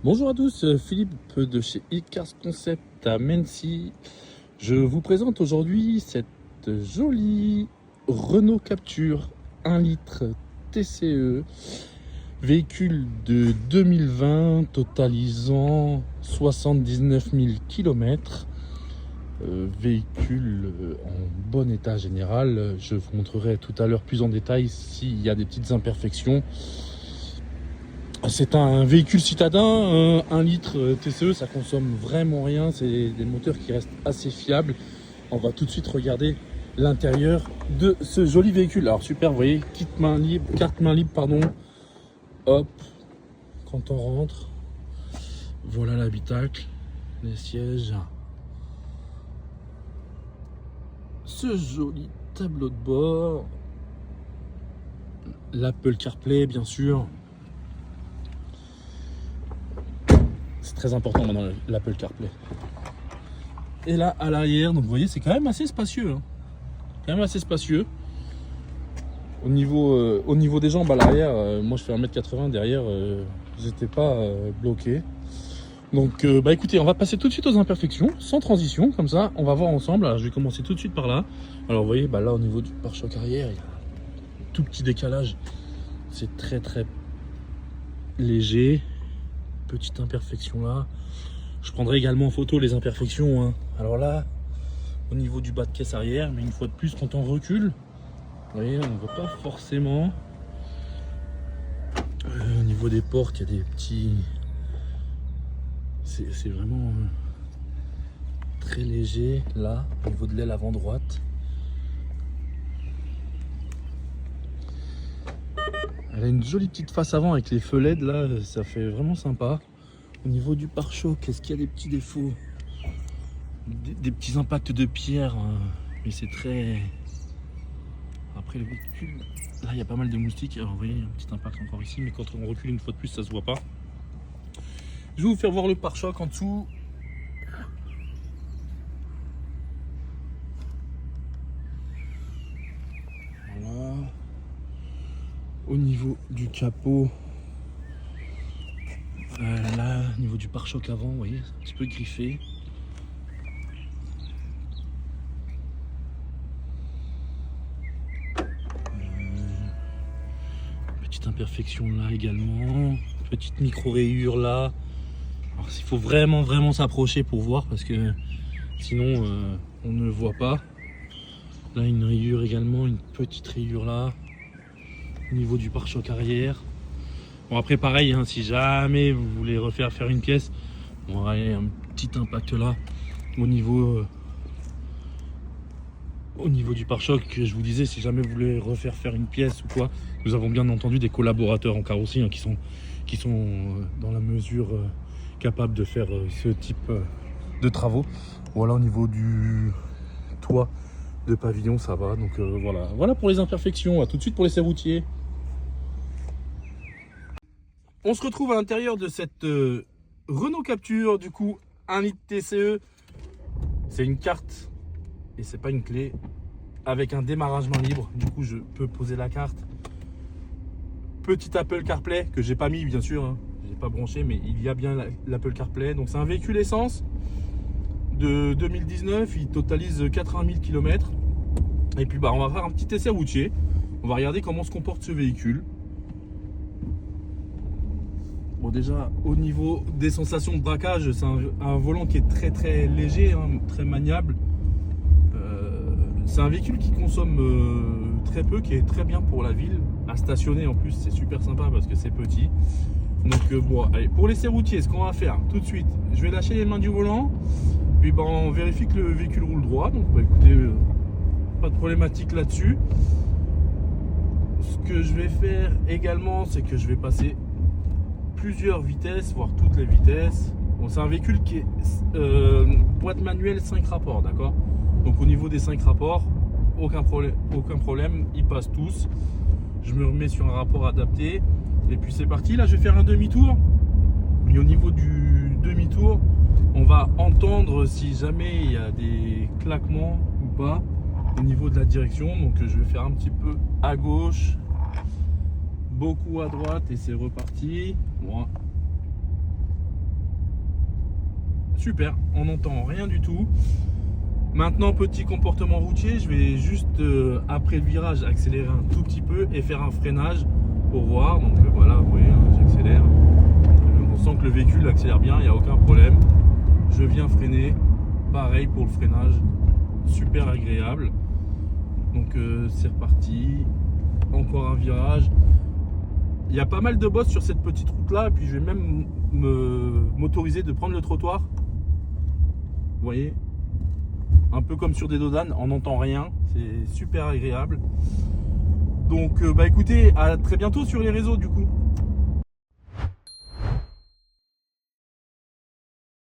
Bonjour à tous, Philippe de chez eCars Concept à Mency. Je vous présente aujourd'hui cette jolie Renault Captur 1 litre TCE, véhicule de 2020 totalisant 79 000 km. Véhicule en bon état général. Je vous montrerai tout à l'heure plus en détail s'il y a des petites imperfections. C'est un véhicule citadin, 1 litre TCE, ça consomme vraiment rien, c'est des moteurs qui restent assez fiables. On va tout de suite regarder l'intérieur de ce joli véhicule. Alors super, vous voyez, carte main libre, pardon. Hop, quand on rentre, voilà l'habitacle, les sièges. Ce joli tableau de bord, l'Apple CarPlay bien sûr. C'est très important maintenant l'Apple CarPlay. Et là à l'arrière, donc vous voyez, c'est quand même assez spacieux. Quand même assez spacieux. Au niveau des jambes à l'arrière, moi je fais 1m80, derrière j'étais pas bloqué. Donc écoutez, on va passer tout de suite aux imperfections, sans transition, comme ça on va voir ensemble. Alors, je vais commencer tout de suite par là. Alors vous voyez, là au niveau du pare-choc arrière, il y a un tout petit décalage. C'est très léger. Petite imperfection là. Je prendrai également en photo les imperfections. Alors là, au niveau du bas de caisse arrière, mais une fois de plus, quand on recule, vous voyez, on ne voit pas forcément. Au niveau des portes, il y a des petits. C'est vraiment très léger là, au niveau de l'aile avant droite. Elle a une jolie petite face avant avec les feux LED là, ça fait vraiment sympa. Au niveau du pare-choc, est-ce qu'il y a des petits défauts? Des petits impacts de pierre, mais c'est très... Après le véhicule, là il y a pas mal de moustiques. Alors vous voyez, un petit impact encore ici, mais quand on recule une fois de plus, ça se voit pas. Je vais vous faire voir le pare-choc en dessous. Voilà. Au niveau du capot, là, au niveau du pare-choc avant, vous voyez, c'est un petit peu griffé. Petite imperfection là également. Petite micro-rayure là. Alors, il faut vraiment s'approcher pour voir parce que sinon on ne voit pas. Là, une rayure également, une petite rayure là. Au niveau du pare-choc arrière. Bon après pareil, si jamais vous voulez faire une pièce, on va aller un petit impact là au niveau du pare-choc. Que je vous disais, si jamais vous voulez faire une pièce ou quoi, nous avons bien entendu des collaborateurs en carrosserie qui sont dans la mesure capables de faire ce type de travaux. Voilà, au niveau du toit de pavillon, ça va. Donc voilà pour les imperfections. À tout de suite pour les serroutiers. On se retrouve à l'intérieur de cette Renault Captur, du coup 1 litre TCE. C'est une carte et c'est pas une clé, avec un démarrage main libre. Du coup je peux poser la carte. Petit Apple CarPlay que j'ai pas mis bien sûr, j'ai pas branché, mais il y a bien l'Apple CarPlay. Donc c'est un véhicule essence de 2019, il totalise 80 000 km. Et puis on va faire un petit essai routier. On va regarder comment se comporte ce véhicule. Bon, déjà au niveau des sensations de braquage, c'est un volant qui est très léger, très maniable. C'est un véhicule qui consomme très peu, qui est très bien pour la ville. À stationner en plus, c'est super sympa parce que c'est petit. Donc bon, allez, pour l'essai routier, ce qu'on va faire tout de suite, je vais lâcher les mains du volant. Puis on vérifie que le véhicule roule droit. Donc écoutez, pas de problématique là-dessus. Ce que je vais faire également, c'est que je vais passer plusieurs vitesses, voire toutes les vitesses. Bon, c'est un véhicule qui est boîte manuelle 5 rapports, d'accord. Donc au niveau des 5 rapports, aucun problème, ils passent tous. Je me remets sur un rapport adapté et puis c'est parti. Là je vais faire un demi-tour, et au niveau du demi-tour, on va entendre si jamais il y a des claquements ou pas au niveau de la direction. Donc je vais faire un petit peu à gauche, beaucoup à droite, et c'est reparti. Bon. Super, on n'entend rien du tout. Maintenant, petit comportement routier, je vais juste après le virage accélérer un tout petit peu et faire un freinage pour voir. Donc voilà, vous voyez, hein, j'accélère. On sent que le véhicule accélère bien, il n'y a aucun problème. Je viens freiner, pareil pour le freinage, super agréable. Donc c'est reparti, encore un virage. Il y a pas mal de bosses sur cette petite route là, et puis je vais même m'autoriser de prendre le trottoir. Vous voyez, un peu comme sur des dodanes, on n'entend rien, c'est super agréable. Donc bah écoutez, à très bientôt sur les réseaux du coup.